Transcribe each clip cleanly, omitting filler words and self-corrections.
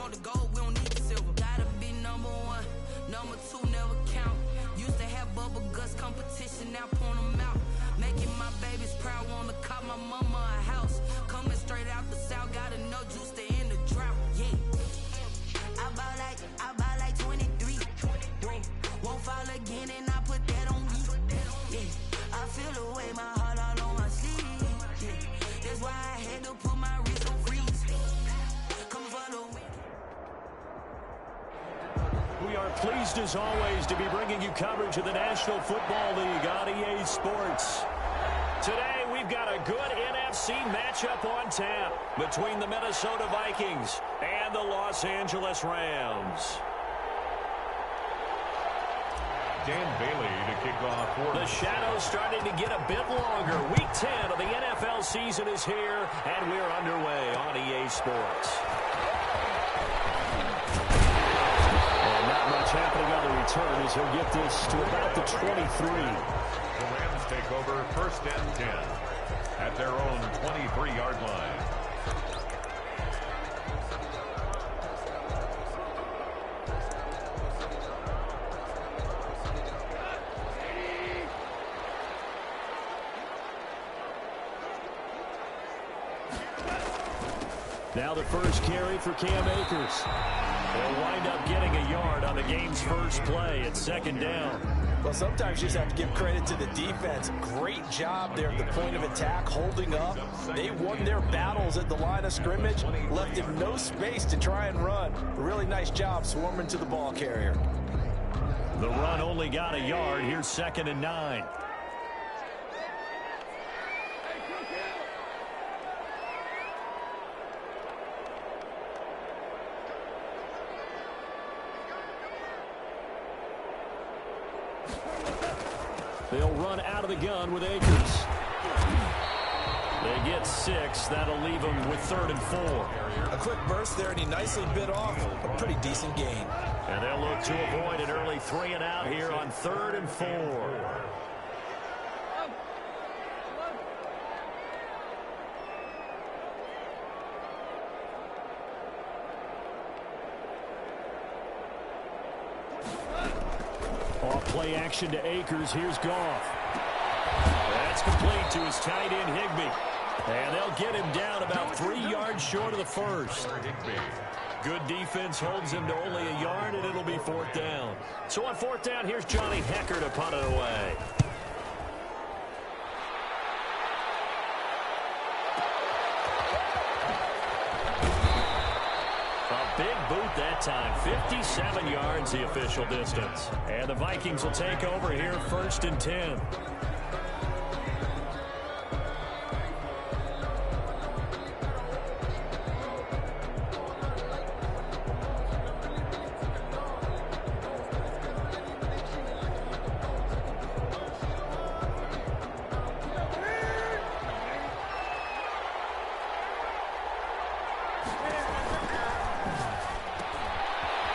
want the gold, we don't need the silver. Gotta be number one, number two never count. Used to have bubble guts competition, now point them out. Making my babies proud, wanna cop my mama a house. Coming straight out the south, got enough juice to end the drought. Yeah, I bought like 23. Won't fall again, and I put that on me. Yeah, I feel the way, my heart all on my sleeve. Yeah, that's why I had to put my wrist on freeze. Come follow me. We are pleased as always to be bringing you coverage of the National Football League on EA Sports. Today we've got a good NFC matchup on tap between the Minnesota Vikings and the Los Angeles Rams. Dan Bailey to kick off for the shadows starting to get a bit longer. Week 10 of the NFL season is here, and we're underway on EA Sports. And not much happening on the return as he'll get this to about the 23. The Rams take over 1st and 10 at their own 23-yard line. Now the first carry for Cam Akers. They'll wind up getting a yard on the game's first play at 2nd down. Well, sometimes you just have to give credit to the defense. Great job there at the point of attack, holding up. They won their battles at the line of scrimmage, left him no space to try and run. A really nice job swarming to the ball carrier. The run only got a yard. Here's 2nd and 9. They'll run out of the gun with Akers. They get 6. That'll leave them with 3rd and 4. A quick burst there, and he nicely bit off a pretty decent gain. And they'll look to avoid an early 3 and out here on 3rd and 4. Play action to Akers. Here's Goff. That's complete to his tight end, Higbee. And they'll get him down about 3 yards short of the first. Good defense holds him to only a yard, and it'll be 4th down. So on 4th down, here's Johnny Hecker to punt it away. Big boot that time. 57 yards the official distance. And the Vikings will take over here 1st and 10.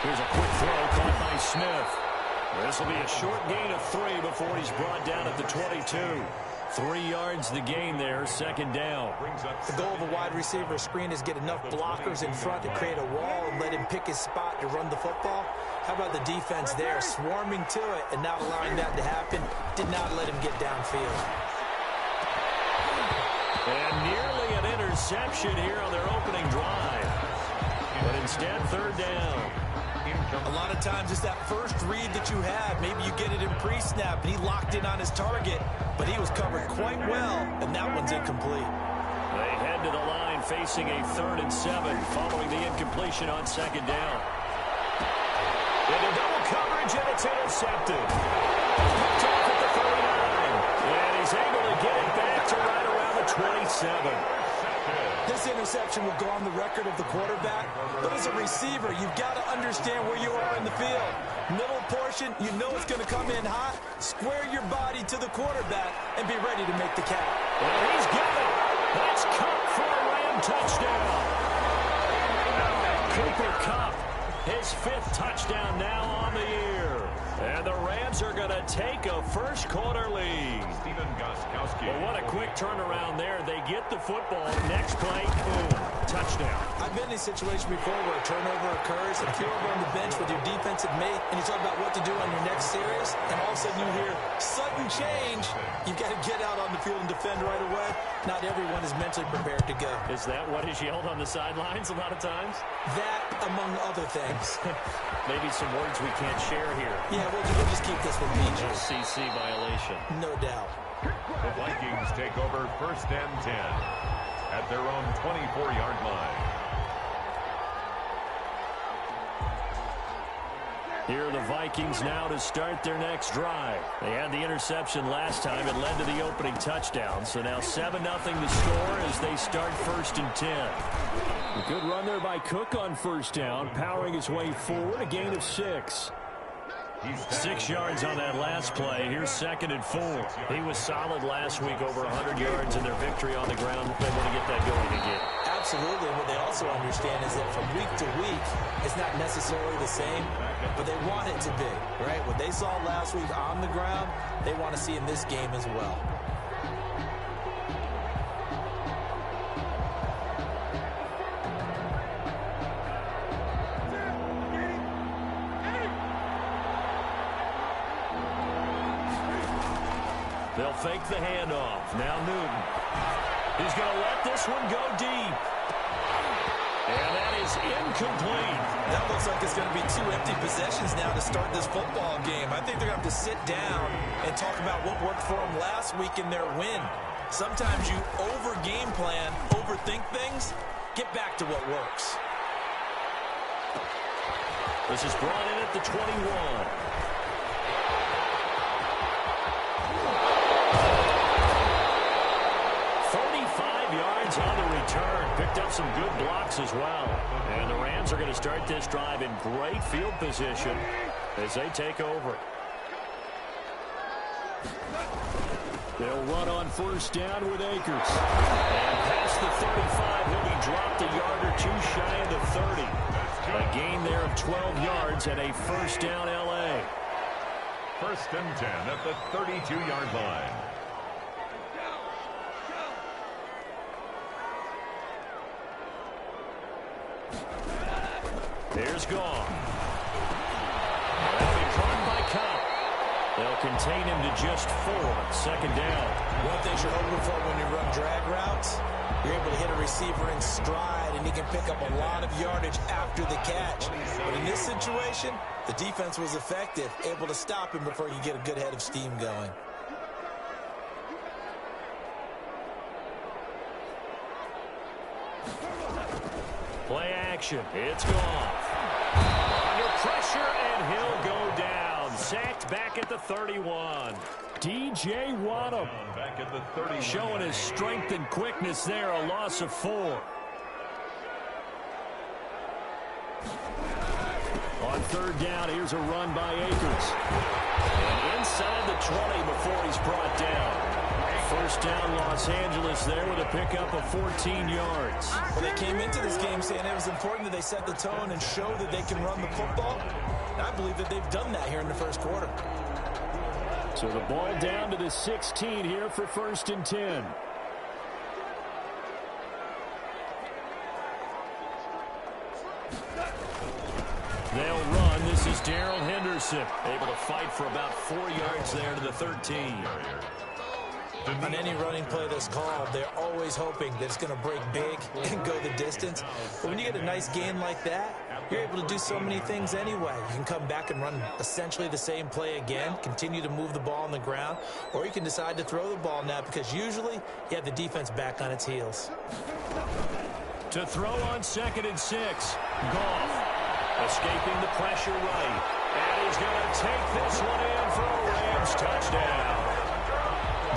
Here's a quick throw caught by Smith. This will be a short gain of 3 before he's brought down at the 22. 3 yards the gain there, 2nd down. The goal of a wide receiver screen is get enough blockers in front to create a wall and let him pick his spot to run the football. How about the defense there, swarming to it and not allowing that to happen? Did not let him get downfield. And nearly an interception here on their opening drive. But instead, 3rd down. A lot of times it's that first read that you have. Maybe you get it in pre-snap, and he locked in on his target, but he was covered quite well, and that one's incomplete. They head to the line facing a 3rd and 7 following the incompletion on 2nd down. Into double coverage, and it's intercepted. Picked off at the 39, and he's able to get it back to right around the 27. This interception will go on the record of the quarterback, but as a receiver, you've got to understand where you are in the field. Middle portion, you know it's going to come in hot. Square your body to the quarterback and be ready to make the catch. Well, he's got it. That's Kupp for a Ram touchdown. Cooper Kupp His 5th touchdown now on the year. And the Rams are going to take a first-quarter lead. Well, what a quick turnaround there. They get the football. Next play, boom, touchdown. I've been in a situation before where a turnover occurs, and if you're over on the bench with your defensive mate, and you talk about what to do on your next series, and all of a sudden you hear sudden change, you've got to get out on the field and defend right away. Not everyone is mentally prepared to go. Is that what is yelled on the sidelines a lot of times? That, among other things. Maybe some words we can't share here. Yeah, we'll just keep this one PG. CC violation. No doubt. The Vikings take over 1st and 10 at their own 24-yard line. Here are the Vikings now to start their next drive. They had the interception last time. It led to the opening touchdown. So now 7-0 the score as they start 1st and 10. A good run there by Cook on 1st down, powering his way forward, a gain of 6. 6 yards on that last play. Here's 2nd and 4. He was solid last week, over 100 yards in their victory on the ground. They want to get that going again. Absolutely. What they also understand is that from week to week, it's not necessarily the same, but they want it to be, right? What they saw last week on the ground, they want to see in this game as well. They'll fake the handoff. Now Newton. He's going to let this one go deep. And that is incomplete. That looks like it's going to be 2 empty possessions now to start this football game. I think they're going to have to sit down and talk about what worked for them last week in their win. Sometimes you over-game plan, overthink things. Get back to what works. This is brought in at the 21. 35 yards on the return. Picked up some good blocks as well. And the Rams are going to start this drive in great field position as they take over. They'll run on 1st down with Akers. And past the 35, he'll be dropped a yard or 2 shy of the 30. A gain there of 12 yards and a 1st down L.A. 1st and 10 at the 32-yard line. Here's Goff. That'll be caught by Cup. They'll contain him to just 4. 2nd down. One thing you're hoping for when you run drag routes, you're able to hit a receiver in stride, and he can pick up a lot of yardage after the catch. But in this situation, the defense was effective, able to stop him before you get a good head of steam going. Play action. It's Goff. Under pressure, and he'll go down. Sacked back at the 31. D.J. Waddle Back at the 30. showing his strength and quickness there. A loss of 4. On 3rd down, here's a run by Akers. And inside the 20 before he's brought down. 1st down, Los Angeles there with a pickup of 14 yards. Well, they came into this game saying it was important that they set the tone and show that they can run the football. And I believe that they've done that here in the 1st quarter. So the ball down to the 16 here for 1st and 10. They'll run. This is Darrell Henderson, able to fight for about 4 yards there to the 13. On any running play that's called, they're always hoping that it's going to break big and go the distance. But when you get a nice gain like that, you're able to do so many things anyway. You can come back and run essentially the same play again, continue to move the ball on the ground, or you can decide to throw the ball now because usually you have the defense back on its heels. To throw on 2nd and 6. Goff escaping the pressure right. And he's going to take this one in for a Rams touchdown.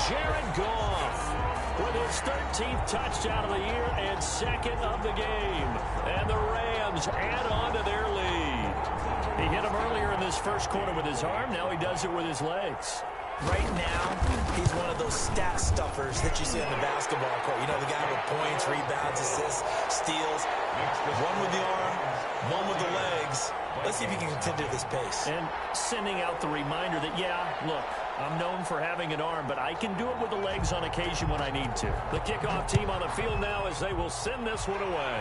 Jared Goff with his 13th touchdown of the year and 2nd of the game. And the Rams add on to their lead. He hit him earlier in this 1st quarter with his arm. Now he does it with his legs. Right now, he's one of those stat stuffers that you see on the basketball court. You know, the guy with points, rebounds, assists, steals. One with the arm, one with the leg. legs. Let's see if he can continue this pace. And sending out the reminder that, yeah, look, I'm known for having an arm, but I can do it with the legs on occasion when I need to. The kickoff team on the field now as they will send this one away.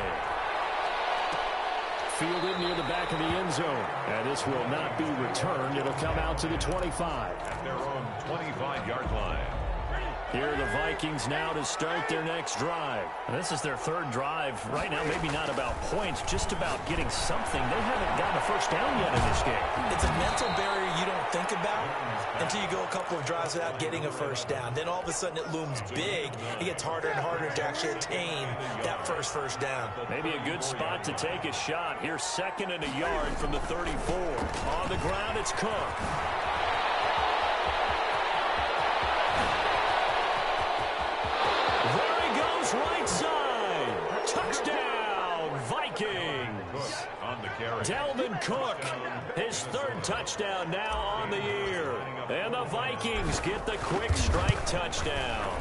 Fielded near the back of the end zone. And this will not be returned. It'll come out to the 25. At their own 25-yard line. Here are the Vikings now to start their next drive. And this is their third drive. Right now, maybe not about points, just about getting something. They haven't gotten a first down yet in this game. It's a mental barrier you don't think about until you go a couple of drives without getting a first down. Then all of a sudden it looms big. It gets harder and harder to actually attain that first down. Maybe a good spot to take a shot. Here's 2nd and a yard from the 34. On the ground, it's Cook. Right side. Touchdown, Vikings. On the carry. Dalvin Cook, his 3rd touchdown now on the year. And the Vikings get the quick strike touchdown.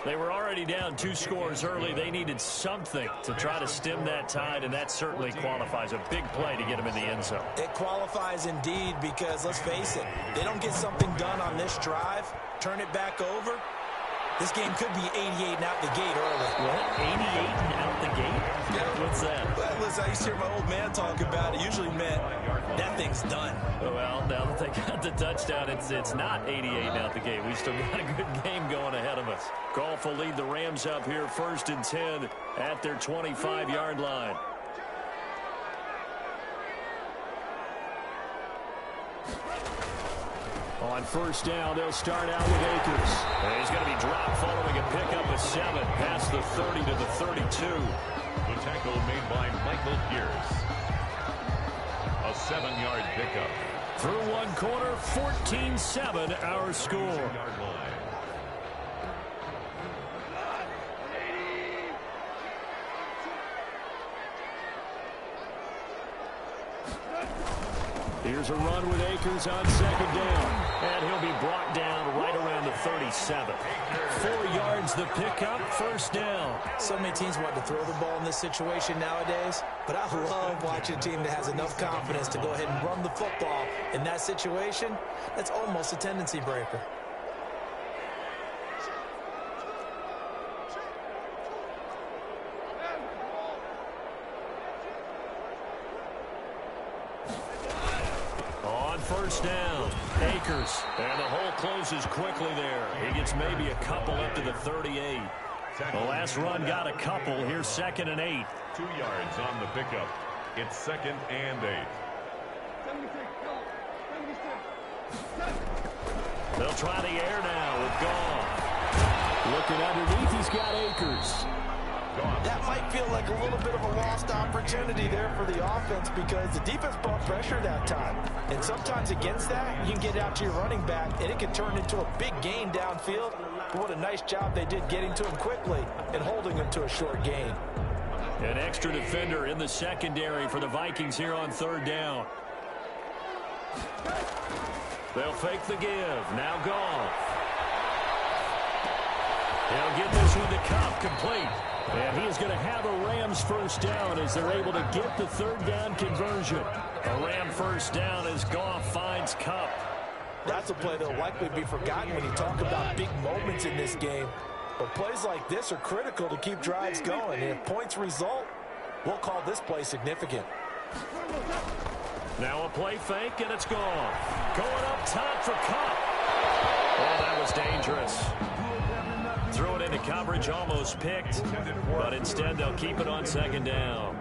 They were already down 2 scores early. They needed something to try to stem that tide, and that certainly qualifies. A big play to get them in the end zone. It qualifies indeed because, let's face it, they don't get something done on this drive, turn it back over, this game could be 88 and out the gate early. What? 88 and out the gate? Yeah. What's that? Well, listen, I used to hear my old man talk about it. Usually meant that thing's done. Well, now that they got the touchdown, it's not 88 and out the gate. We still got a good game going ahead of us. Goff will lead the Rams up here 1st and 10 at their 25-yard line. On first down, they'll start out with Akers. And he's going to be dropped following a pickup of 7 past the 30 to the 32. The tackle made by Michael Pierce. A 7-yard pickup. Through one quarter, 14-7 our score. 6-yard line. Here's a run with Akers on 2nd down. And he'll be brought down right around the 37. 4 yards the pickup, 1st down. So many teams want to throw the ball in this situation nowadays, but I love watching a team that has enough confidence to go ahead and run the football in that situation. That's almost a tendency breaker. First down, Akers, and the hole closes quickly there. He gets maybe a couple up to the 38. The last run got a couple. Here's 2nd and 8. 2 yards on the pickup. It's 2nd and 8. They'll try the air now with Goff. Looking underneath, he's got Akers. That might feel like a little bit of a lost opportunity there for the offense because the defense brought pressure that time. And sometimes against that, you can get out to your running back, and it can turn into a big gain downfield. But what a nice job they did getting to him quickly and holding him to a short gain. An extra defender in the secondary for the Vikings here on 3rd down. They'll fake the give. Now Goff. He'll get this one to Cup, complete. And he is going to have a Rams first down as they're able to get the 3rd down conversion. A Ram first down as Goff finds Cup. That's a play that'll likely be forgotten when you talk about big moments in this game. But plays like this are critical to keep drives going. And if points result, we'll call this play significant. Now a play fake, and it's Goff. Going up top for Cup. Oh, that was dangerous. Threw it into coverage, almost picked, but instead they'll keep it on 2nd down.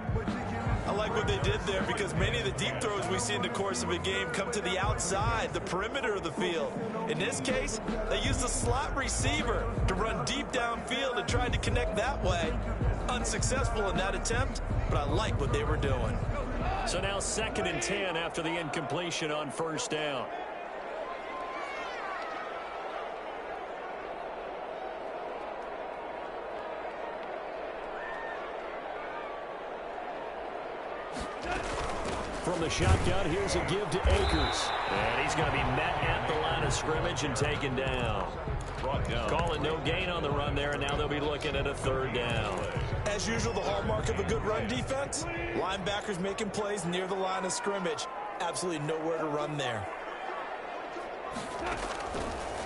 I like what they did there because many of the deep throws we see in the course of a game come to the outside, the perimeter of the field. In this case, they used a slot receiver to run deep downfield and tried to connect that way. Unsuccessful in that attempt, but I like what they were doing. So now 2nd and 10 after the incompletion on 1st down. From the shotgun, here's a give to Akers. And he's going to be met at the line of scrimmage and taken down. Call it no gain on the run there, and now they'll be looking at a 3rd down. As usual, the hallmark of a good run defense, linebackers making plays near the line of scrimmage. Absolutely nowhere to run there.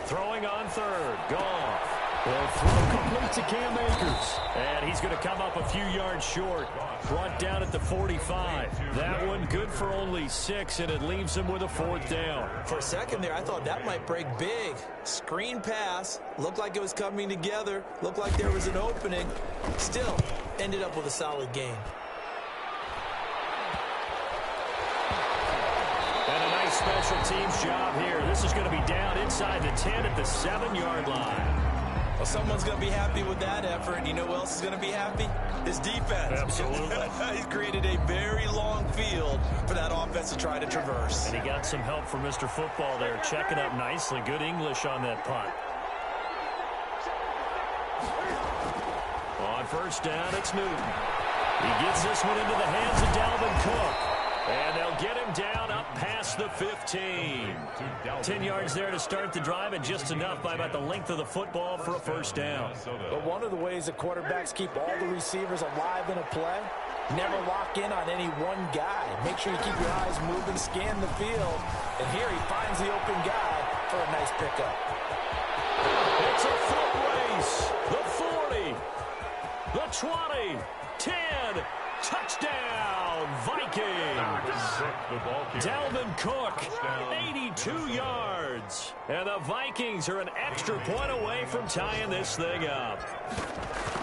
Throwing on third. Goff. They'll throw complete to Cam Akers. And he's going to come up a few yards short. Brought down at the 45. That one good for only 6, and it leaves him with a 4th down. For a second there, I thought that might break big. Screen pass. Looked like it was coming together. Looked like there was an opening. Still, ended up with a solid gain. And a nice special teams job here. This is going to be down inside the 10 at the 7-yard line. Well, someone's going to be happy with that effort. You know who else is going to be happy? His defense. Absolutely. He's created a very long field for that offense to try to traverse. And he got some help from Mr. Football there, checking up nicely. Good English on that punt. On first down, it's Newton. He gets this one into the hands of Dalvin Cook. And they'll get him down up past the 15. 10 yards there to start the drive, and just enough by about the length of the football for a first down. But one of the ways that quarterbacks keep all the receivers alive in a play, never lock in on any one guy. Make sure you keep your eyes moving, scan the field. And here he finds the open guy for a nice pickup. It's a foot race. The 40, the 20, 10, touchdown, Vikings. Dalvin Cook, 82 yards. And the Vikings are an extra point away from tying this thing up.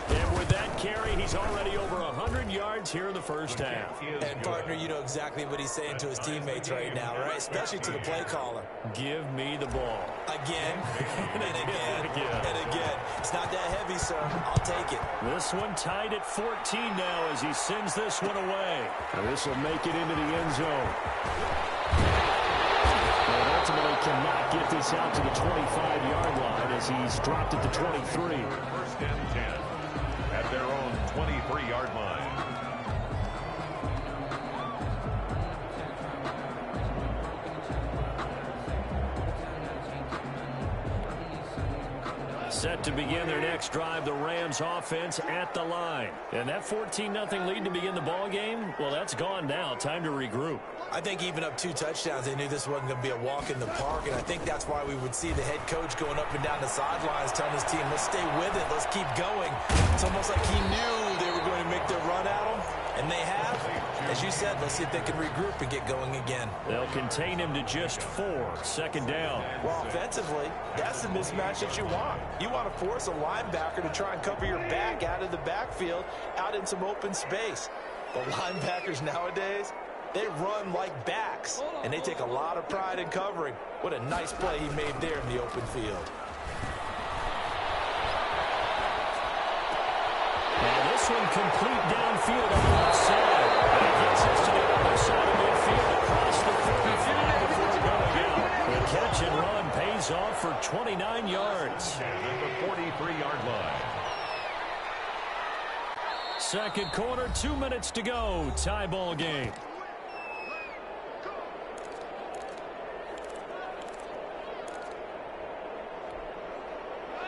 And with that carry, he's already over 100 yards here in the first half. And, partner, you know exactly what he's saying to his teammates right now, right? Especially to the play caller. Give me the ball. Again, and again, and again. It's not that heavy, sir. I'll take it. This one tied at 14 now as he sends this one away. And this will make it into the end zone. And ultimately cannot get this out to the 25-yard line as he's dropped at the 23. First and 10 at their own 23-yard line. Set to begin their next drive, the Rams offense at the line. And that 14-0 lead to begin the ball game, well, that's gone now. Time to regroup. I think even up 2 touchdowns, they knew this wasn't going to be a walk in the park, and I think that's why we would see the head coach going up and down the sidelines telling his team, let's stay with it, let's keep going. It's almost like he knew they were going to make their run at him, and they have. As you said, let's see if they can regroup and get going again. They'll contain him to just 4. Second down. Well, offensively, that's the mismatch that you want. You want to force a linebacker to try and cover your back out of the backfield, out in some open space. But linebackers nowadays, they run like backs, and they take a lot of pride in covering. What a nice play he made there in the open field. And this one complete downfield on the left side. And he gets this to the other side of midfield across the 45 before going out. The catch and run pays off for 29 yards. At the 43-yard line. Second quarter, 2 minutes to go. Tie ball game.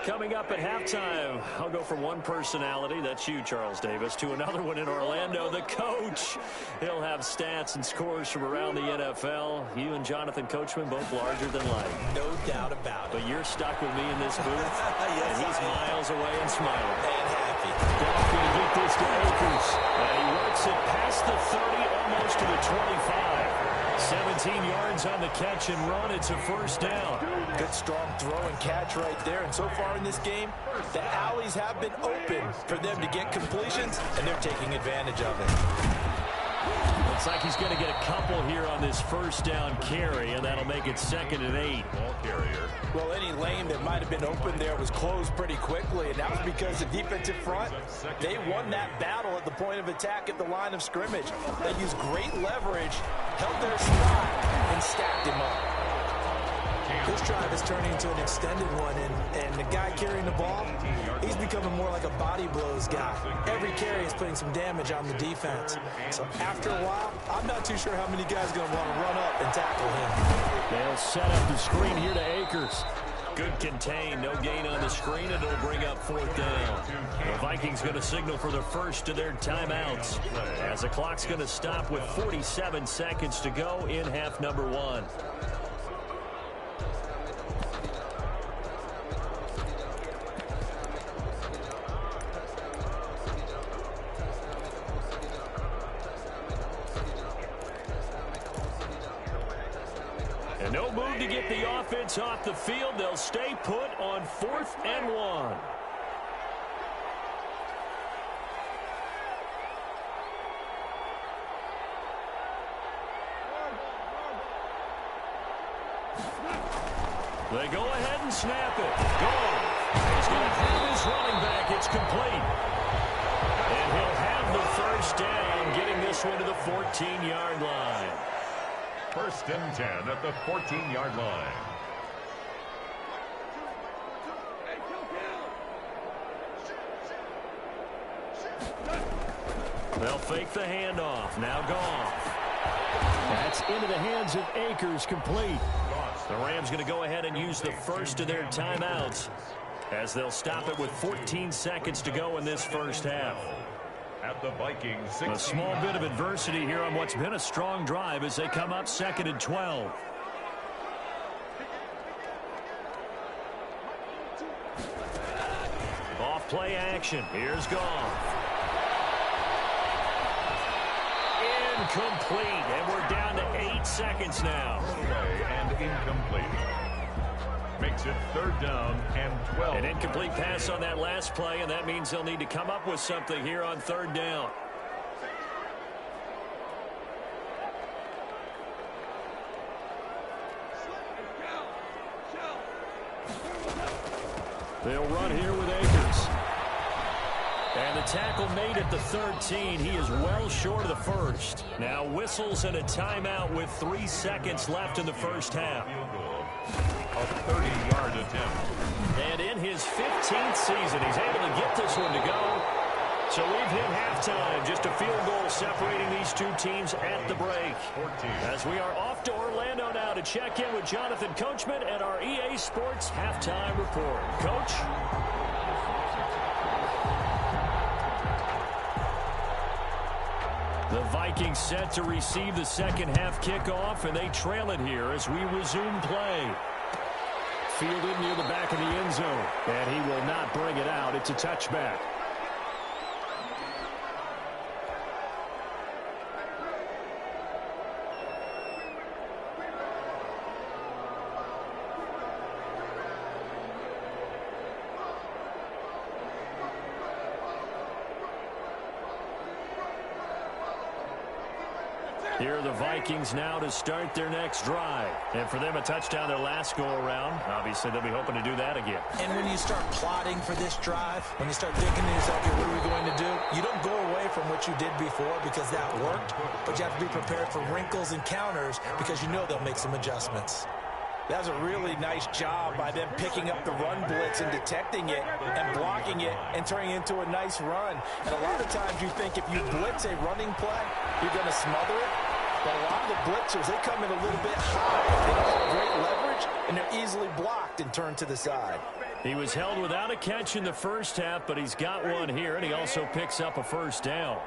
Coming up at halftime, I'll go from one personality, that's you, Charles Davis, to another one in Orlando, the coach. He'll have stats and scores from around the NFL. You and Jonathan Coachman, both larger than life. No doubt about it. But you're stuck with me in this booth, Yes, and he's miles away and smiling. And happy. Goff going to get this to Akers. And he works it past the 30, almost to the 25. 17 yards on the catch and run. It's a first down. Good strong throw and catch right there. And so far in this game, the alleys have been open for them to get completions, and they're taking advantage of it. Looks like he's going to get a couple here on this first down carry, and that'll make it 2nd and 8. Ball carrier. Well, any lane that might have been open there was closed pretty quickly, and that was because the defensive front, they won that battle at the point of attack at the line of scrimmage. They used great leverage, held their spot, and stacked him up. This drive is turning into an extended one, and the guy carrying the ball, he's becoming more like a body blows guy. Every carry is putting some damage on the defense. So after a while, I'm not too sure how many guys are going to want to run up and tackle him. They'll set up the screen here to Akers. Good contain, no gain on the screen, and it'll bring up 4th down. The Vikings going to signal for the first of their timeouts, as the clock's going to stop with 47 seconds to go in half number 1. And no move to get the offense off the field. They'll stay put on 4th and 1. They go ahead and snap it. Gone. He's going to have his running back. It's complete. And he'll have the first down, getting this one to the 14-yard line. 1st and 10 at the 14-yard line. They'll fake the handoff. Now Goff. That's into the hands of Akers, complete. The Rams going to go ahead and use the first of their timeouts, as they'll stop it with 14 seconds to go in this first half. At the Vikings, A small bit of adversity here on what's been a strong drive as they come up 2nd and 12. Off play action. Here's Goff. Incomplete, and we're down to 8 seconds now. And incomplete. Makes it 3rd down and 12. An incomplete pass on that last play, and that means they'll need to come up with something here on 3rd down. They'll run here with Akers. And the tackle made at the 13. He is well short of the first. Now whistles and a timeout with 3 seconds left in the first half. A 30-yard attempt. And in his 15th season, he's able to get this one to go. So we've hit halftime. Just a field goal separating these two teams at the break. 14. As we are off to Orlando now to check in with Jonathan Coachman at our EA Sports Halftime Report. Coach? The Vikings set to receive the second half kickoff, and they trail it here as we resume play. Fielded near the back of the end zone, and he will not bring it out. It's a touchback. Here are the Vikings now to start their next drive. And for them, a touchdown their last go-around. Obviously, they'll be hoping to do that again. And when you start plotting for this drive, when you start thinking to yourself, okay, what are we going to do? You don't go away from what you did before because that worked, but you have to be prepared for wrinkles and counters because you know they'll make some adjustments. That was a really nice job by them picking up the run blitz and detecting it and blocking it and turning it into a nice run. And a lot of times you think if you blitz a running play, you're going to smother it. But a lot of the blitzers, they come in a little bit high. They don't have great leverage, and they're easily blocked and turned to the side. He was held without a catch in the first half, but he's got one here, and he also picks up a first down.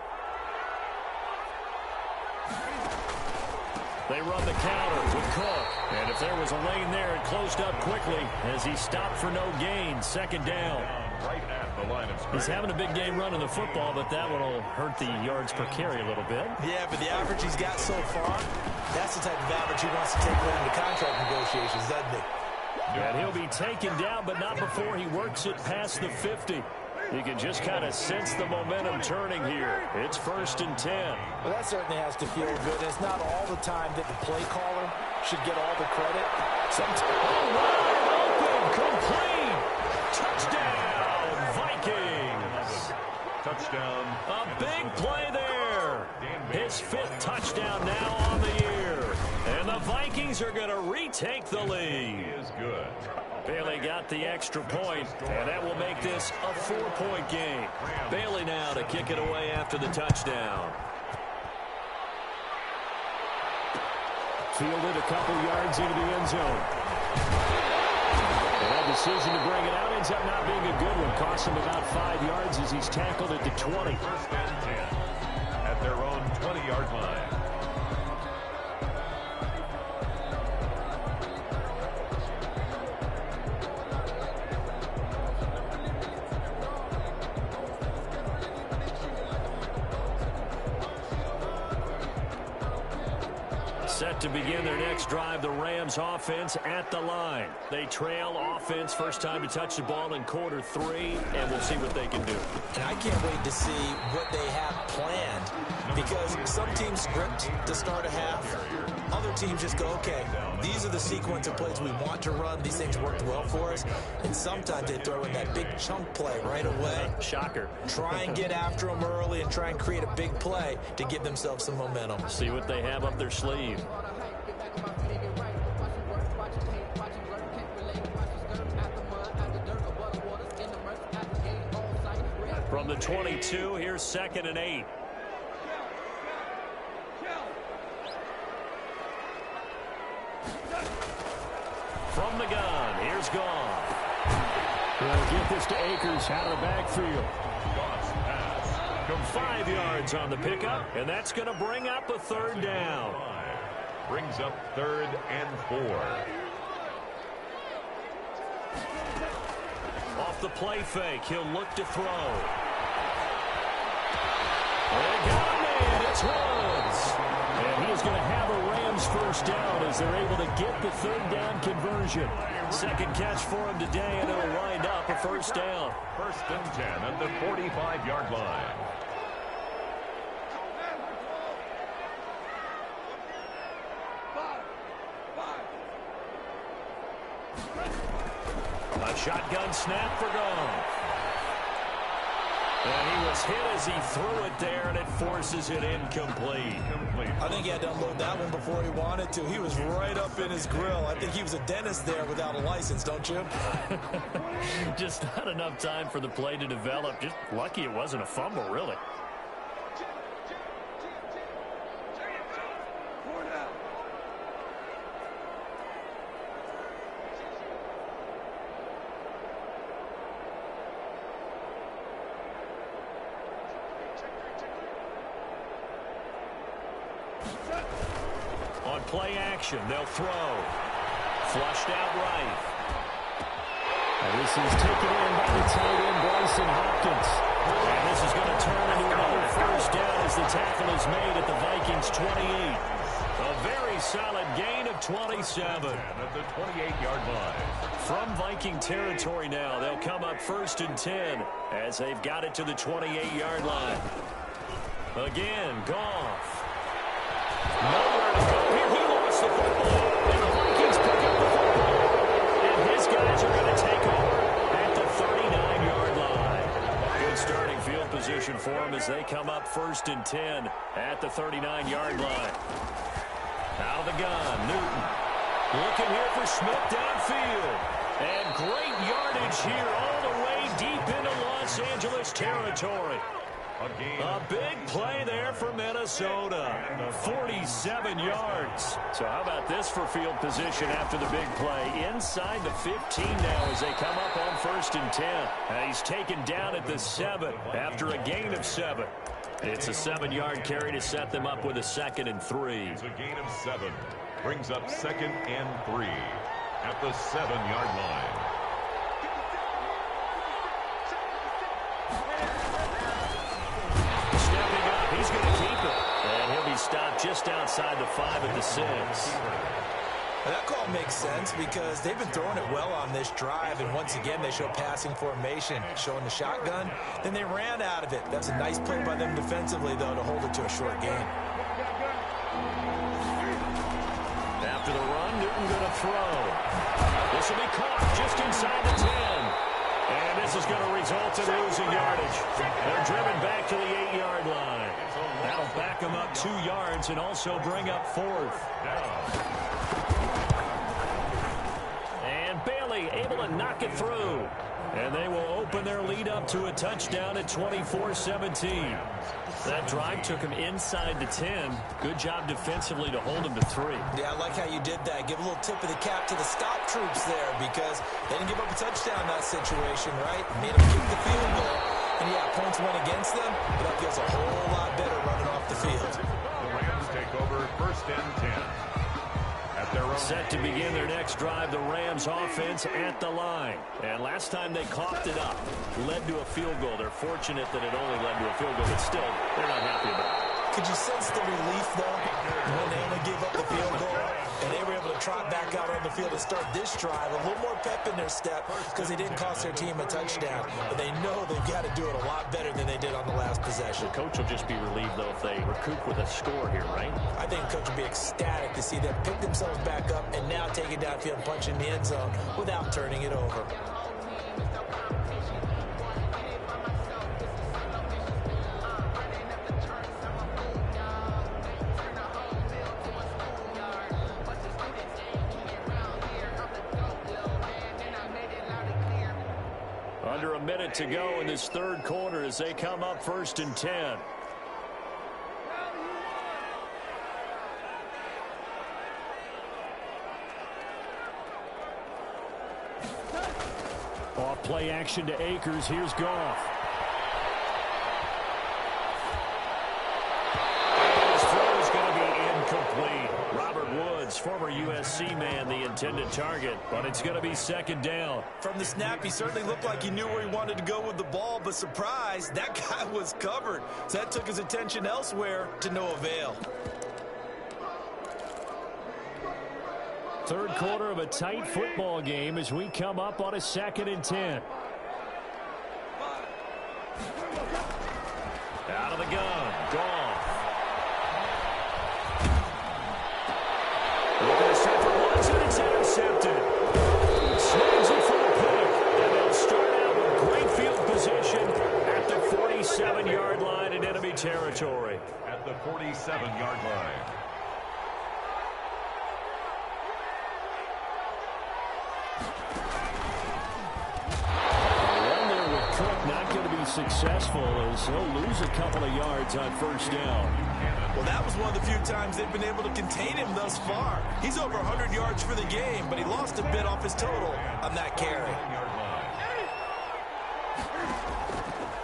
They run the counter with Cook. And if there was a lane there, it closed up quickly as he stopped for no gain. Second down. Right at the line of scrimmage. He's having a big game running the football, but that one will hurt the yards per carry a little bit. Yeah, but the average he's got so far, that's the type of average he wants to take into contract negotiations, doesn't he? And he'll be taken down, but not before he works it past the 50. You can just kind of sense the momentum turning here. It's 1st and 10. Well, that certainly has to feel good. It's not all the time that the play caller should get all the credit. Sometimes. Oh, wide open, complete. Touchdown, Vikings. Touchdown. A big play there. His 5th touchdown now on the year. And the Vikings are going to retake the lead. He is good. Bailey got the extra point, and that will make this a 4-point game. Bailey now to kick it away after the touchdown. Fielded a couple yards into the end zone. And they'll decision to bring it out ends up not being a good one. Costs him about 5 yards as he's tackled at the 20. First and 10 at their own 20-yard line. Set to begin their next drive, the Rams offense at the line. They trail offense, first time to touch the ball in quarter 3, and we'll see what they can do. And I can't wait to see what they have planned, because some teams script to start a half. Other teams just go, okay, these are the sequence of plays we want to run. These things worked well for us. And sometimes they throw in that big chunk play right away. Shocker. Try and get after them early and try and create a big play to give themselves some momentum. See what they have up their sleeve. From the 22, here's 2nd and 8. From the gun, here's Goff. They'll get this to Akers out of the backfield. Goff's pass. From 5 yards on the pickup, and that's going to bring up a 3rd down. Brings up 3rd and 4. Off the play fake, he'll look to throw. They got a man, it's Woods. And he is going to have a Rams first down as they're able to get the 3rd down conversion. 2nd catch for him today, and it'll wind up a 1st down. 1st and 10 at the 45-yard line. A shotgun snap for Goff. And he was hit as he threw it there, and it forces it incomplete. I think he had to unload that one before he wanted to. He was right up in his grill. I think he was a dentist there without a license, don't you? Just not enough time for the play to develop. Just lucky it wasn't a fumble, really. On play action, they'll throw. Flushed out right. And this is taken in by the tight end, Bryson Hopkins. And this is going to turn into another 1st down as the tackle is made at the Vikings' 28. A very solid gain of 27. At the 28-yard line. From Viking territory now, they'll come up 1st and 10 as they've got it to the 28-yard line. Again, Goff. Nowhere to go here. He lost the football. And the Vikings pick up the football. And his guys are going to take over at the 39-yard line. Good starting field position for them as they come up 1st and 10 at the 39-yard line. Out of the gun, Newton. Looking here for Smith downfield. And great yardage here all the way deep into Los Angeles territory. A big play there for Minnesota. 47 yards. So how about this for field position after the big play? Inside the 15 now as they come up on 1st and 10. And he's taken down at the 7 after a gain of 7. It's a 7-yard carry to set them up with a 2nd and 3. It's a gain of 7. Brings up 2nd and 3 at the 7-yard line. He's going to keep it. And he'll be stopped just outside the 5 at the 6. Well, that call makes sense because they've been throwing it well on this drive, and once again they show passing formation, showing the shotgun. Then they ran out of it. That's a nice play by them defensively, though, to hold it to a short gain. After the run, Newton going to throw. This will be caught just inside the 10. And this is going to result in losing yardage. They're driven back to the 8-yard line. That'll back them up 2 yards and also bring up 4th. And Bailey able to knock it through. And they will open their lead up to a touchdown at 24-17. That drive took him inside the 10. Good job defensively to hold him to 3. Yeah, I like how you did that. Give a little tip of the cap to the stop troops there because they didn't give up a touchdown in that situation, right? Made them kick the field goal. And, yeah, points went against them, but that feels a whole lot better running off the field. The Rams take over 1st and 10. Set to begin their next drive, the Rams offense at the line. And last time they coughed it up, led to a field goal. They're fortunate that it only led to a field goal, but still, they're not happy about it. Could you sense the relief, though, when they only gave up the field goal and they were able to trot back out on the field and start this drive? A little more pep in their step because they didn't cost their team a touchdown. But they know they've got to do it a lot better than they did on the last possession. The coach will just be relieved, though, if they recoup with a score here, right? I think the coach will be ecstatic to see them pick themselves back up and now take it downfield and punch in the end zone without turning it over. Under a minute to go in this third quarter as they come up 1st and 10. Off play action to Akers. Here's Goff. His throw is going to be incomplete. Robert Woods, former USC man, the intended target, but it's going to be 2nd down. From the snap, he certainly looked like he knew where he wanted to go with the ball, but surprise, that guy was covered. So that took his attention elsewhere to no avail. Third quarter of a tight football game as we come up on a 2nd and 10. Out of the gun, Goff. Looking to set for Woods, and it's intercepted. Snags it for the pick, and they'll start out with great field position at the 47-yard line in enemy territory. At the 47-yard line. Successful as he'll lose a couple of yards on 1st down. Well, that was one of the few times they've been able to contain him thus far. He's over 100 yards for the game, but he lost a bit off his total on that carry.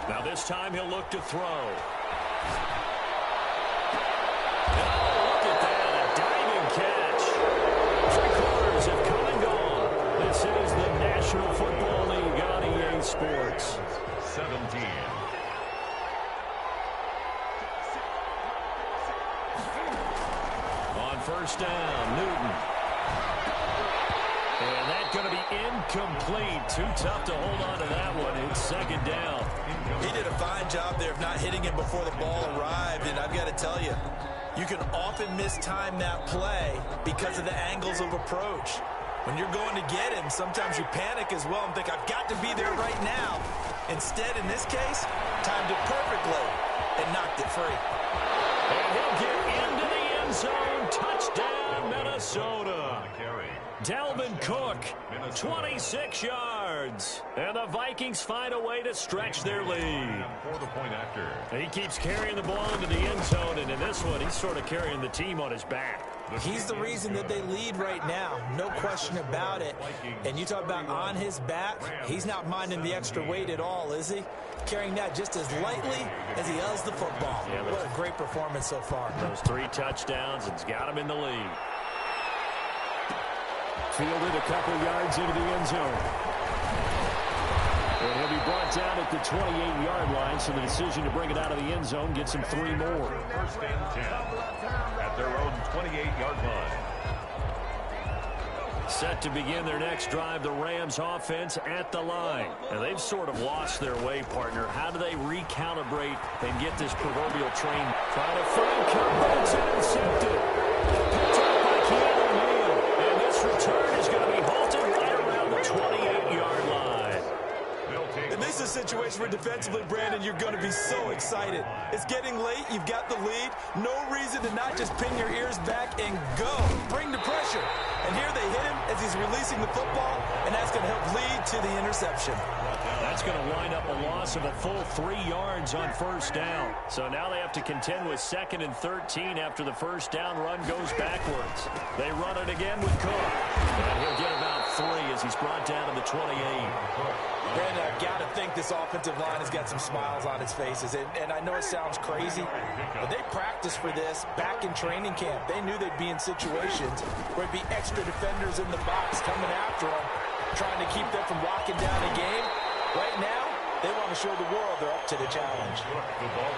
Now this time he'll look to throw. Look at that, a diving catch. 3 quarters have come and gone. This is the National Football League on EA Sports. 17. On 1st down, Newton. And that's going to be incomplete. Too tough to hold on to that one. It's 2nd down. He did a fine job there of not hitting him before the ball arrived, and I've got to tell you, you can often mistime that play because of the angles of approach. When you're going to get him, sometimes you panic as well and think, I've got to be there right now. Instead, in this case, timed it perfectly and knocked it free. And he'll get into the end zone. Touchdown, Minnesota. Dalvin Cook, 26 yards. And the Vikings find a way to stretch their lead. For the point after. He keeps carrying the ball into the end zone, and in this one, he's sort of carrying the team on his back. He's the reason that they lead right now. No question about it. And you talk about on his back, he's not minding the extra weight at all, is he? Carrying that just as lightly as he does the football. Yeah, what a great performance so far. Those 3 touchdowns, and it's got him in the lead. Fielded a couple yards into the end zone. And he'll be brought down at the 28-yard line, so the decision to bring it out of the end zone gets him 3 more. 1st and 10 at their own 28-yard line. Set to begin their next drive, the Rams offense at the line. And they've sort of lost their way, partner. How do they recalibrate and get this proverbial train? Trying to find coverage, it's intercepted. Picked up by Keanu Neal. And this return is going to be halted right around the 28-yard line. And this is a situation where defensively, Brandon, you're going to be so excited. It's getting late. You've got the lead. No reason to not just pin your ears back and go. Bring the pressure. And here they hit him as he's releasing the football, and that's going to help lead to the interception. That's going to wind up a loss of a full 3 yards on first down. So now they have to contend with 2nd and 13 after the first down run goes backwards. They run it again with Cook. And he'll get about 3 as he's brought down to the 28. And I've got to think this offensive line has got some smiles on its faces. And I know it sounds crazy, but they practiced for this back in training camp. They knew they'd be in situations where there'd be extra defenders in the box coming after them, trying to keep them from locking down a game. Right now, they want to show the world they're up to the challenge.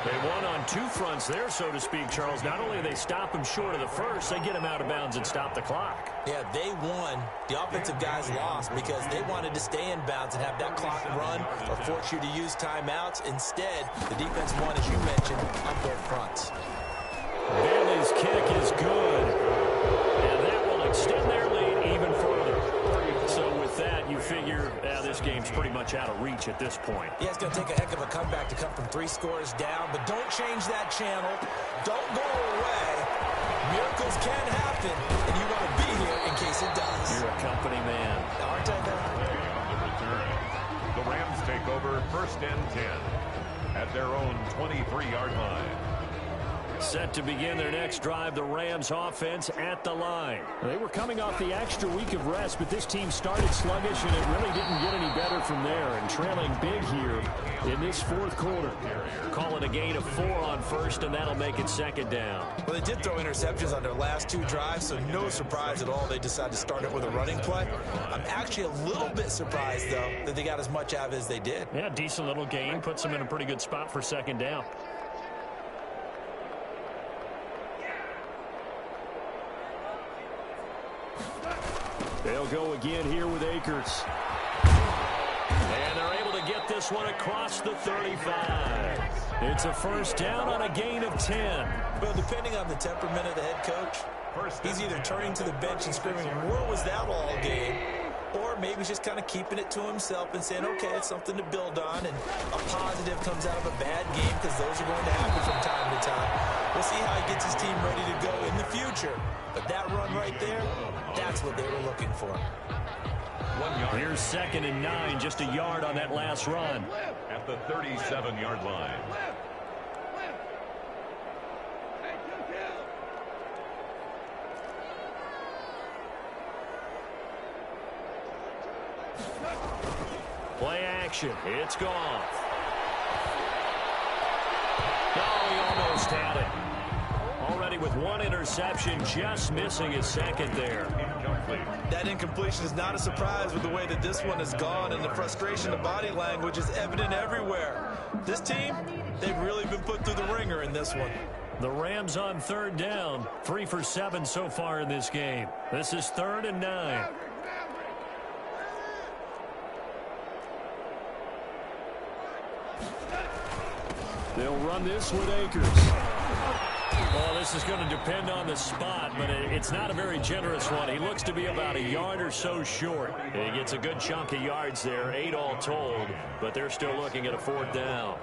They won on 2 fronts there, so to speak, Charles. Not only do they stop him short of the first, they get him out of bounds and stop the clock. Yeah, they won. The offensive guys lost because they wanted to stay in bounds and have that clock run or force you to use timeouts. Instead, the defense won, as you mentioned, on both fronts. Bailey's kick is good, and that will extend their lead even further. So with that, you figure this game's pretty much out of reach at this point. Yeah, it's going to take a heck of a comeback to come from 3 scores down, but don't change that channel. Don't go away. Miracles can happen, and you want to be here in case it does. You're a company man. Aren't I, The Rams take over 1st and 10 at their own 23-yard line. Set to begin their next drive, the Rams offense at the line. They were coming off the extra week of rest, but this team started sluggish, and it really didn't get any better from there, and trailing big here in this 4th quarter. Call it a gain of 4 on first, and that'll make it 2nd down. Well, they did throw interceptions on their last 2 drives, so no surprise at all they decided to start it with a running play. I'm actually a little bit surprised, though, that they got as much out of it as they did. Yeah, decent little gain. Puts them in a pretty good spot for 2nd down. They'll go again here with Akers. And they're able to get this one across the 35. It's a first down on a gain of 10. Well, depending on the temperament of the head coach, he's either turning to the bench and screaming, "Where was that all game?" Or maybe he's just kind of keeping it to himself and saying, okay, it's something to build on, and a positive comes out of a bad game, because those are going to happen from time to time. We'll see how he gets his team ready to go in the future. But that run right there, that's what they were looking for. 1 yard. Here's 2nd and 9, just a yard on that last run. At the 37-yard line. Play action. It's gone. Oh, he almost had it. Already with 1 interception, just missing his 2nd there. Incomplete. That incompletion is not a surprise with the way that this one has gone, and the frustration of body language is evident everywhere. This team, they've really been put through the ringer in this one. The Rams on 3rd down. 3 for 7 so far in this game. This is 3rd and 9. They'll run this with Akers. Well, this is going to depend on the spot, but it's not a very generous one. He looks to be about a yard or so short. He gets a good chunk of yards there, 8 all told, but they're still looking at a 4th down.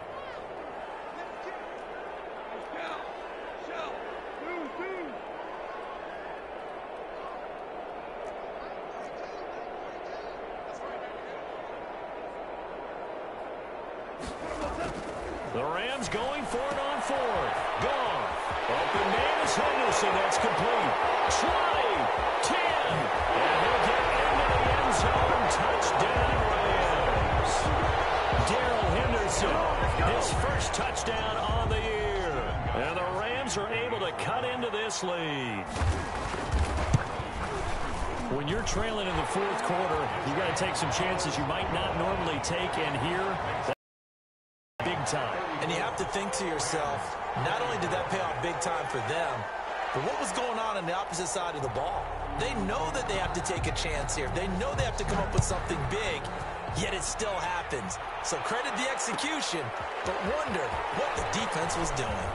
The Rams going for it on 4th. Gone. Open man is Henderson. That's complete. 20, 10. And he'll get into the end zone. Touchdown, Rams. Darrell Henderson, his first touchdown on the year. And the Rams are able to cut into this lead. When you're trailing in the 4th quarter, you got to take some chances you might not normally take, and here, big time. And you have to think to yourself, not only did that pay off big time for them, but what was going on the opposite side of the ball? They know that they have to take a chance here. They know they have to come up with something big, yet it still happens. So credit the execution, but wonder what the defense was doing.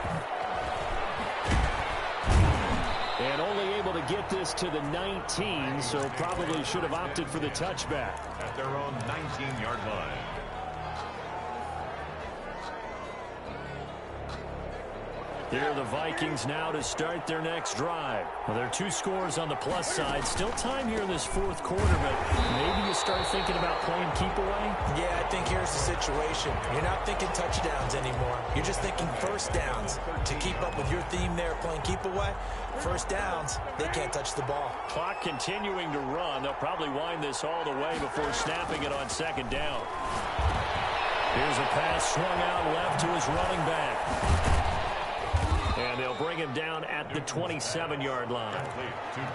And only able to get this to the 19, so probably should have opted for the touchback. At their own 19-yard line. Here are the Vikings now to start their next drive. Well, there are 2 scores on the plus side. Still time here in this fourth quarter, but maybe you start thinking about playing keep away? Yeah, I think here's the situation. You're not thinking touchdowns anymore. You're just thinking first downs. To keep up with your theme there, playing keep away, first downs, they can't touch the ball. Clock continuing to run. They'll probably wind this all the way before snapping it on second down. Here's a pass swung out left to his running back. And they'll bring him down at the 27-yard line.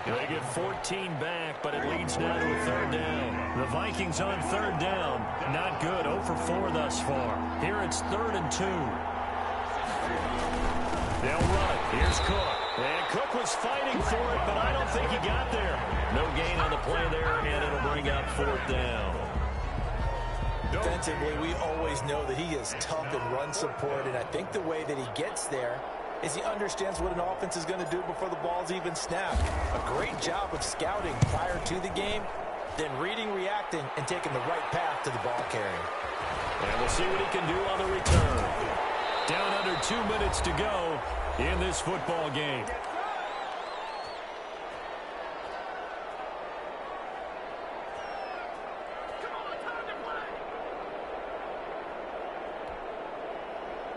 They get 14 back, but it leads now to a third down. The Vikings on third down. Not good. 0 for 4 thus far. Here it's 3rd and 2. They'll run. Here's Cook. And Cook was fighting for it, but I don't think he got there. No gain on the play there, and it'll bring up 4th down. Defensively, we always know that he is tough in run support, and I think the way that he gets there is he understands what an offense is going to do before the ball's even snapped. A great job of scouting prior to the game, then reading, reacting, and taking the right path to the ball carrier. And we'll see what he can do on the return. Down under 2 minutes to go in this football game.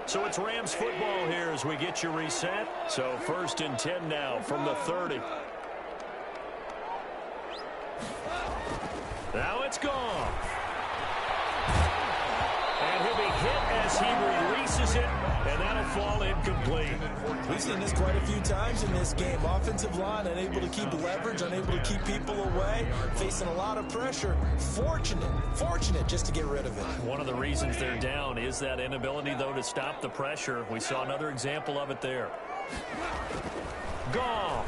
So it's Rams football here as we get you reset. So 1st and 10 now from the 30. Now it's gone. And he'll be hit as he releases it, and that'll fall incomplete. We've seen this quite a few times in this game. Offensive line unable to keep leverage, unable to keep people away, facing a lot of pressure. Fortunate just to get rid of it. One of the reasons they're down is that inability, though, to stop the pressure. We saw another example of it there. Goff.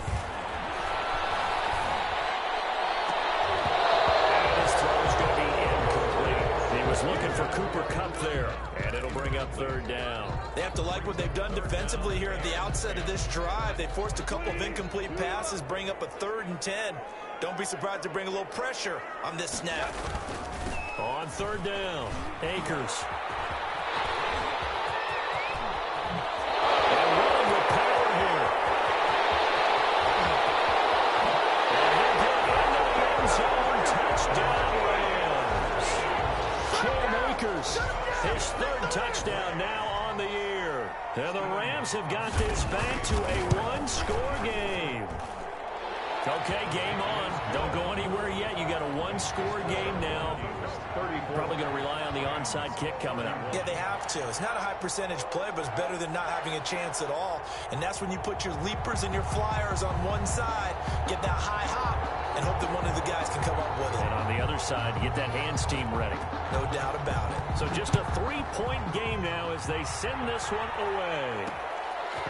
And his throw's going to be incomplete. He was looking for Cooper Kupp there, and it'll bring up 3rd down. They have to like what they've done defensively here at the outset of this drive. They forced a couple of incomplete passes, bring up a 3rd and 10. Don't be surprised to bring a little pressure on this snap. On 3rd down, Akers. And running with power here. And he'll get into the end zone. Touchdown, Rams. Cam Akers, his 3rd touchdown now on the year. And the Rams have got this back to a 1-score game. Okay, game on. Don't go anywhere yet. You got a 1-score game now. Probably going to rely on the onside kick coming up. Yeah, they have to. It's not a high percentage play, but it's better than not having a chance at all. And that's when you put your leapers and your flyers on one side, get that high hop, and hope that one of the guys can come up with it. And on the other side, get that hands team ready. No doubt about it. So just a 3-point game now as they send this one away.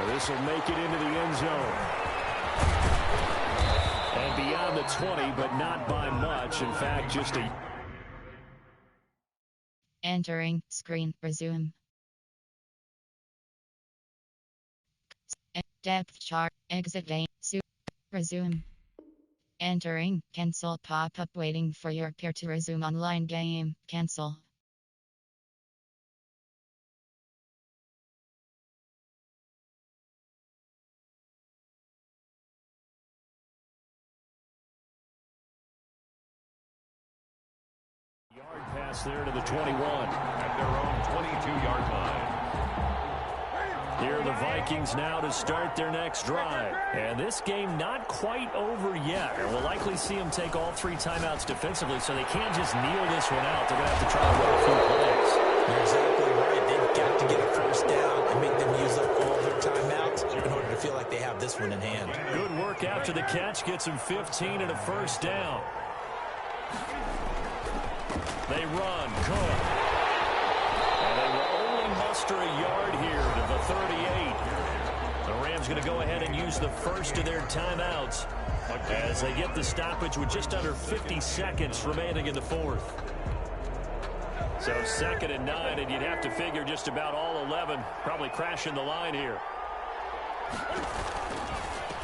This will make it into the end zone. And beyond the 20, but not by much. In fact, just a... Entering screen resume. Depth chart exit game resume. Entering cancel pop-up waiting for your peer to resume online game. Cancel. Yard pass there to the 21. At their own 22-yard line. Here are the Vikings now to start their next drive. And this game not quite over yet. And we'll likely see them take all 3 timeouts defensively, so they can't just kneel this one out. They're going to have to try to run a few plays. You're exactly right. They've got to get a first down and make them use up all their timeouts in order to feel like they have this one in hand. Good work after the catch. Gets them 15 and a first down. They run. Cook. And they will only muster a yard here to the 38. The Rams going to go ahead and use the first of their timeouts as they get the stoppage with just under 50 seconds remaining in the fourth. So 2nd and 9, and you'd have to figure just about all 11 probably crashing the line here.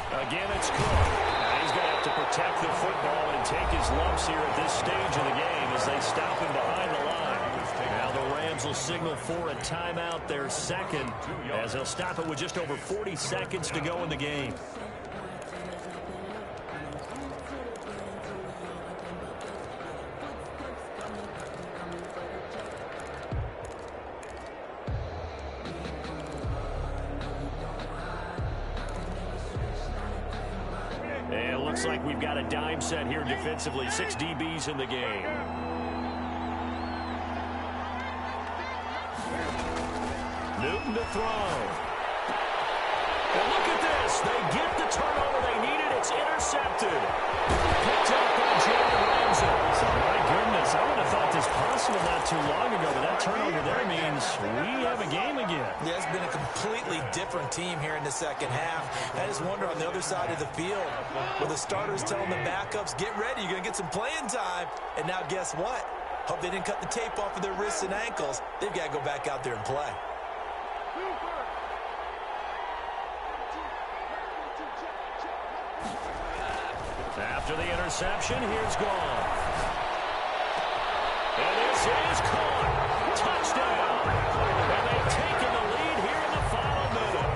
Again, it's Cook. Now he's going to have to protect the football and take his lumps here at this stage of the game as they stop him behind the line. Now the Rams will signal for a timeout, their second, as they'll stop it with just over 40 seconds to go in the game. And it looks like we've got a dime set here defensively. 6 DBs in the game. Newton to throw. And look at this. They get the turnover they needed. It's intercepted. Picked up by Jalen Ramsey. So, my goodness, I would have thought this possible not too long ago, but that turnover there means we have a game again. Yeah, it's been a completely different team here in the second half. I just wonder on the other side of the field, where the starters telling the backups, get ready, you're going to get some playing time. And now guess what? Hope they didn't cut the tape off of their wrists and ankles. They've got to go back out there and play. After the interception, here's Goff. And this is caught. Touchdown. And they've taken the lead here in the final minute.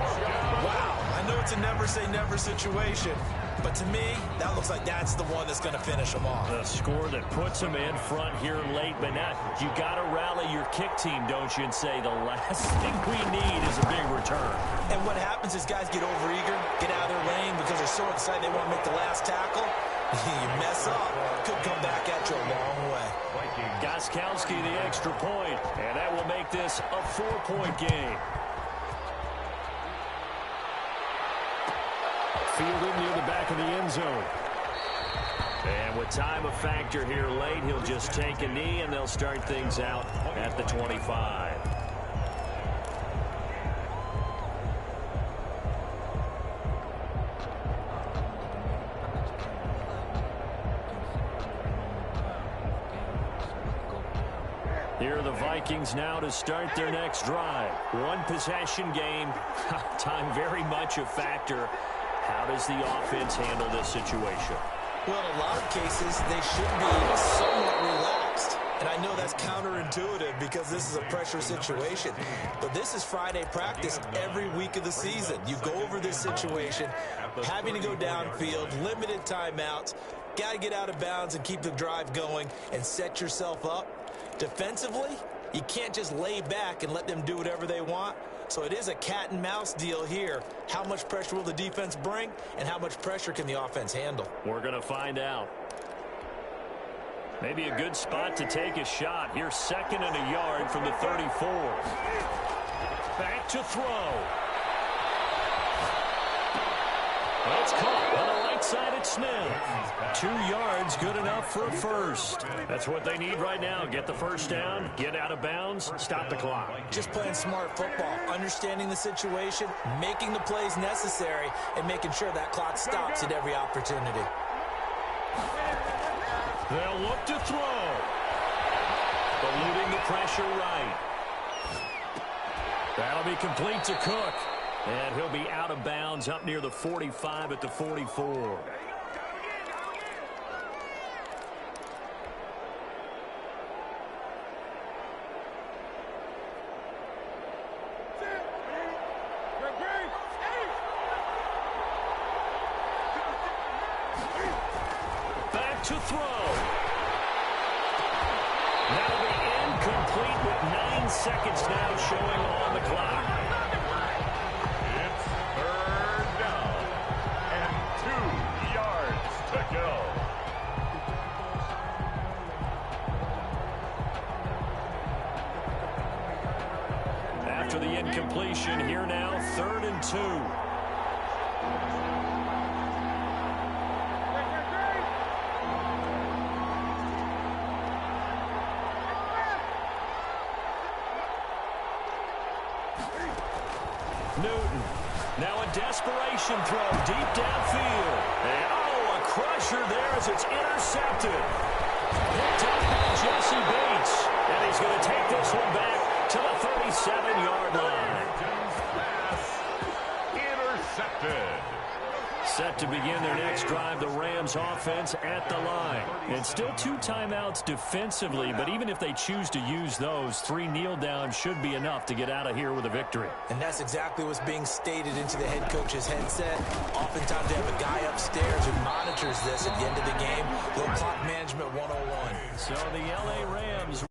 Wow, I know it's a never-say-never situation, but to me, that looks like that's the one that's going to finish them off. The score that puts them in front here late, but now you got to rally your kick team, don't you, and say the last thing we need is a big return. And what happens is guys get overeager, get out of their lane because they're so excited they want to make the last tackle. You mess up, could come back at you a long way. Gostkowski the extra point, and that will make this a 4-point game. Fielded near the back of the end zone. And with time a factor here late, he'll just take a knee, and they'll start things out at the 25. Here are the Vikings now to start their next drive. One possession game. Time very much a factor. How does the offense handle this situation? Well, in a lot of cases, they should be somewhat relaxed. And I know that's counterintuitive because this is a pressure situation. But this is Friday practice every week of the season. You go over this situation, having to go downfield, limited timeouts, got to get out of bounds and keep the drive going and set yourself up. Defensively, you can't just lay back and let them do whatever they want. So it is a cat and mouse deal here. How much pressure will the defense bring, and how much pressure can the offense handle? We're going to find out. Maybe a good spot to take a shot. Here's 2nd and a yard from the 34. Back to throw. That's caught on the right side at Smith. 2 yards, good enough for a first. That's what they need right now. Get the first down, get out of bounds, stop the clock. Just playing smart football, understanding the situation, making the plays necessary, and making sure that clock stops at every opportunity. They'll look to throw. Eluding the pressure right. That'll be complete to Cook. And he'll be out of bounds up near the 45 at the 44. Back to throw. That'll be incomplete with 9 seconds now showing on the clock. It's 3rd down and 2 yards to go. After the incompletion, here now, 3rd and 2. Newton, now a desperation throw deep downfield. And oh, a crusher there as it's intercepted. Picked up by Jesse Bates. And he's going to take this one back to the 37-yard line. Pass intercepted. Set to begin their next drive, the Rams offense at the line. And still 2 timeouts defensively, but even if they choose to use those, 3 kneel downs should be enough to get out of here with a victory. And that's exactly what's being stated into the head coach's headset. Oftentimes they have a guy upstairs who monitors this at the end of the game. Little clock management 101. So the LA Rams